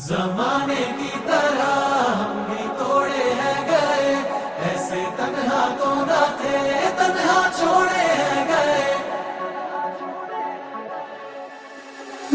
जमाने की तरह हम भी तोड़े हैं गए, ऐसे तन्हा तो ना थे, तन्हा छोड़े हैं गए।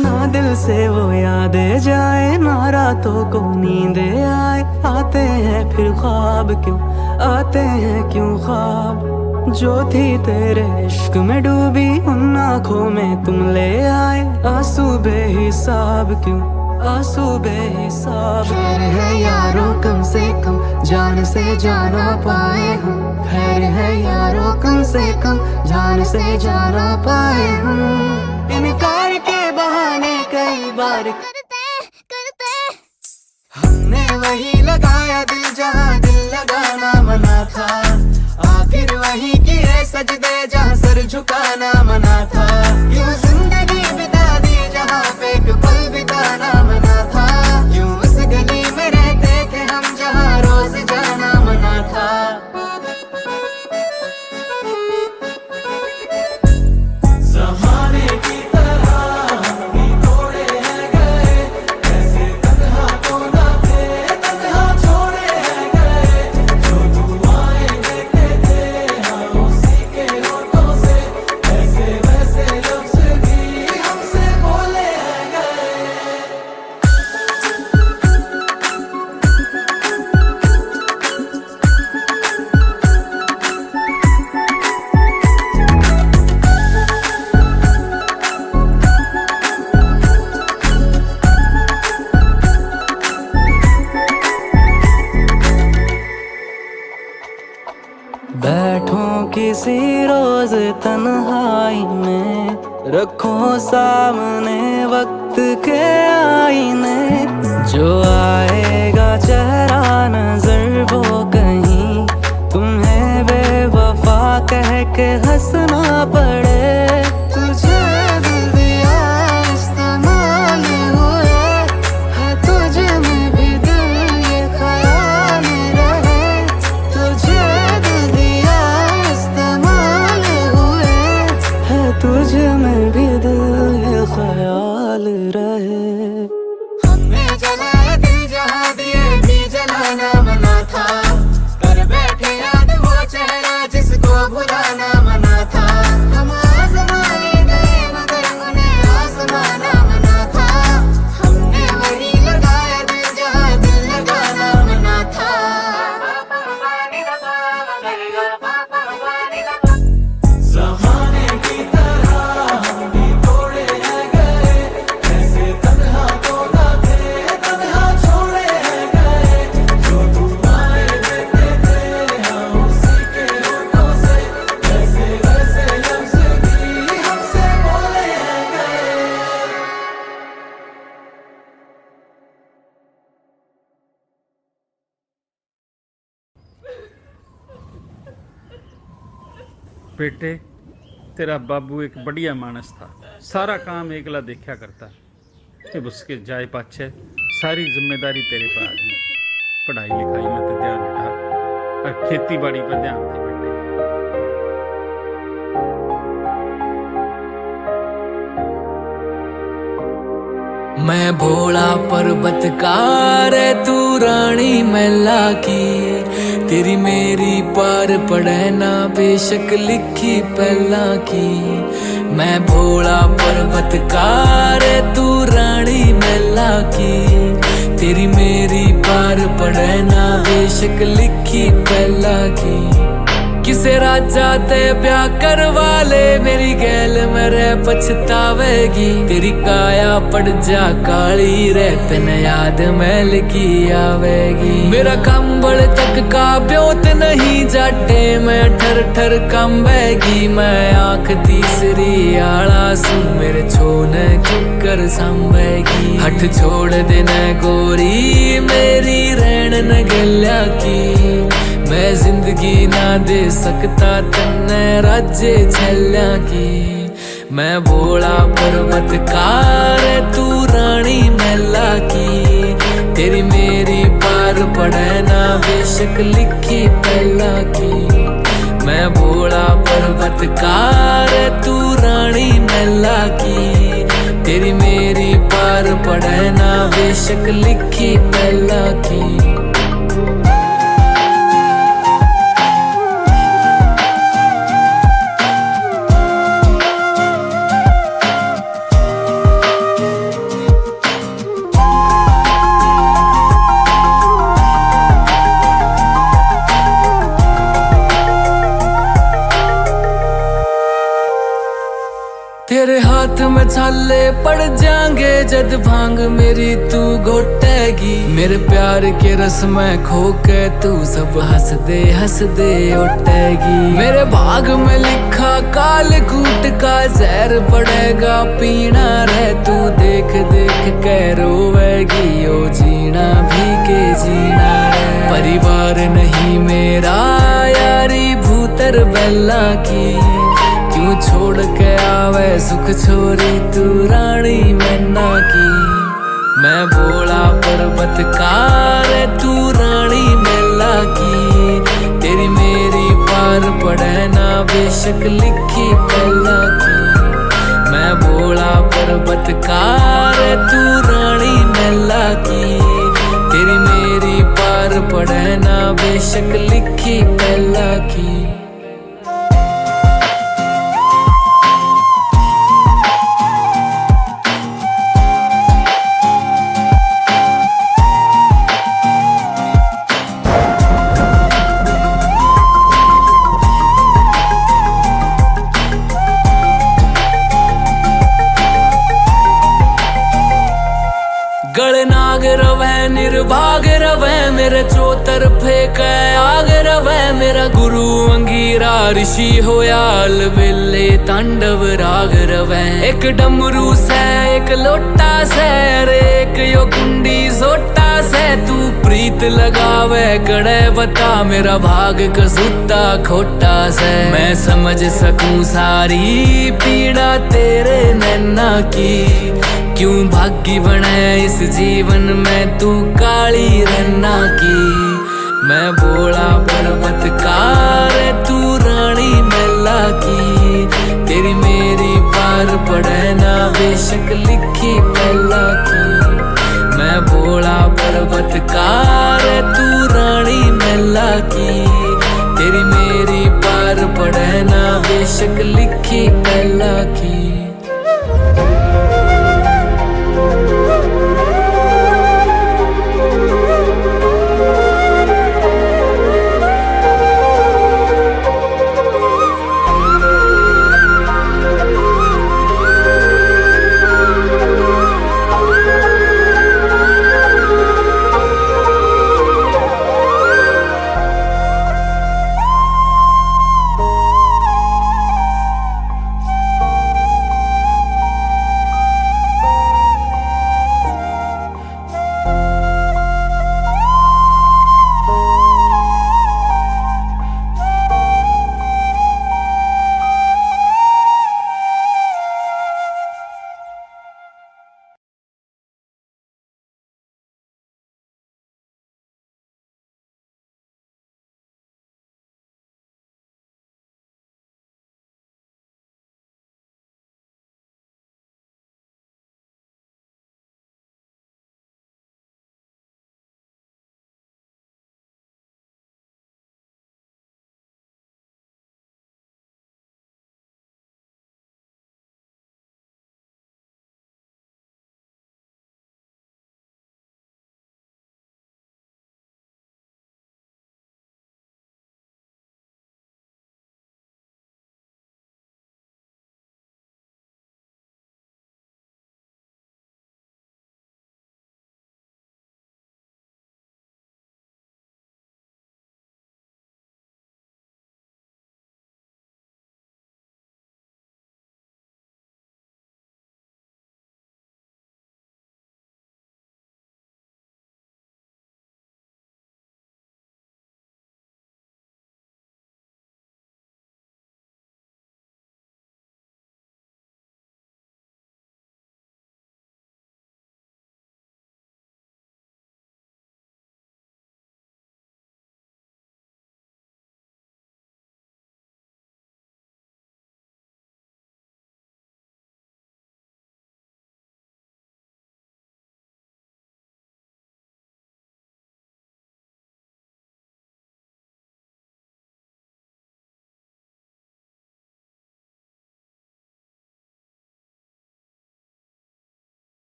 ना दिल से वो यादें जाए, ना रातों को नींदे आए। आते हैं फिर ख्वाब क्यों, आते हैं क्यों ख्वाब। जो थी तेरे इश्क में डूबी, उन आँखों में तुम ले आए। आंसू बेहिसाब क्यों, आंसू बेहिसाब। खैर है यारों कम से कम जान से जाना पाए हम। खैर है यारों कम से कम जान से जाना पाए हम। इनकार के बहाने कई बार करते हमने वही लगाया दिल जहाँ दिल लगाना मना था। आखिर वही किए सजदे जहाँ सर झुकाना मना था। यूं जिंदगी बिता दी जहाँ पे एक पल बिताना मना था। यूं उस गली में रहते थे हम जहाँ रोज जाना मना था। जमाने की तरह हम भी तोड़े हैं गए, ऐसे तन्हा तो ना थे, तन्हा छोड़े हैं गए। जो दुआएं देते थे हम उसी के होठों से, ऐसे वैसे लफ्ज भी हमसे बोले हैं गए। बैठो किसी रोज तन्हाई में, रखो सामने वक्त के आईने। जो आएगा चेहरा नजर वो कहीं तुम्हें बेवफा कह के हंसना पड़े। तुझे दिल दिया इस्तेमाल हुए है, तुझे में भी दिल ये ख्याल रहे। तुझे दिल दिया इस्तेमाल हुए है, तुझे में भी दिल ये ख्याल रहे। हमने जलाया दिल जहाँ दिए भी जलाना मना था। कर बैठे याद वो चेहरा जिसको भुलाना मना था। हम आजमाए गए मगर उन्हें आजमाना मना था। हमने वही लगाया दिल जहाँ दिल लगाना मना था। जमाने की तरह हम भी तोड़े हैं गए, ऐसे तन्हा तो ना थे, तन्हा छोड़े हैं गए। जो दुआएं देते थे हम उसी के होठों से, ऐसे वैसे लफ्ज भी हमसे बोले हैं गए। बेटे, तेरा बाबू एक बढ़िया मानस था। सारा काम एकला देखा करता। जब उसके जाए पाछे सारी जिम्मेदारी तेरे पर आ गई। पढ़ाई लिखाई में तो ध्यान हटा और खेती बाड़ी पर ध्यान दे बेटे। मैं भोला पर्वतकार तू रानी मैला की। तेरी मेरी पार पड़े ना बेशक लिखी पहला की। मैं भोला पर्वतकार तू रानी मैला की। तेरी मेरी पार पड़े ना बेशक लिखी पहला की। किसे राजा ते ब्याह करवा ले, मेरी गैल मेरे पछतावेगी। तेरी काया पड़ जा काली रे, तने याद मैल की आवेगी। मेरा कंबल तक का ब्योत नहीं जाटे, मैं ठर ठर कंबेगी। मैं आंख तीसरी आला सू, मेरे छोन चुकर संभेगी। हट छोड़ देना गोरी मेरी रैन न गल्या की। मैं जिंदगी ना दे सकता तन्ने राज्य छल्या की। मैं भोला पर्वतकार तू रानी मैला की। तेरी मेरी पार पड़े ना बेशक लिखी पहला की। मैं भोला पर्वतकार तू रानी मैला की। तेरी मेरी पार पार पड़े ना बेशक लिखी पहला की। तेरे हाथ में छाले पड़ जाएंगे जद भांग मेरी तू घोटेगी। मेरे प्यार के रस में खो के तू सब हंस दे उठेगी। मेरे भाग में लिखा काल कूट का जहर पड़ेगा पीना रे तू देख देख के रोवेगी। ओ जीना भी के जीना रे परिवार नहीं मेरा यारी भूतर बेला की। क्यों छोड़ के आवे सुख छोरी तू रानी मैना की। मैं भोला पर्वतकार तू रानी मेला की। तेरी मेरी पार पड़े ना बेशक लिखी पहला की। मैं भोला पर्वतकार तू रानी मेला की। तेरी मेरी पार पड़े ना बेशक लिखी पहला की। गलनाग रवे निर्भाग रवे मेरे चौतरफे कै आग रवे। मेरा गुरु अंगीरा ऋषि होया अलबेले तांडव राग रवे। एक डमरू से एक लोटा से अरे एक यो कुंडी सोटा से तू प्रीत लगावे गड़े बता मेरा भाग कसूता खोटा से। मैं समझ सकूं सारी पीड़ा तेरे नैना की। क्यों भागी बने इस जीवन में तू काली रन्ना की। मैं भोला पर्वतकार तू रानी मेला की। तेरी मेरी पार पड़े ना बेशक लिखी पहला की। मैं भोला पर्वतकार तू रानी मेला की। तेरी मेरी पार पड़े ना बेशक लिखी पहला की।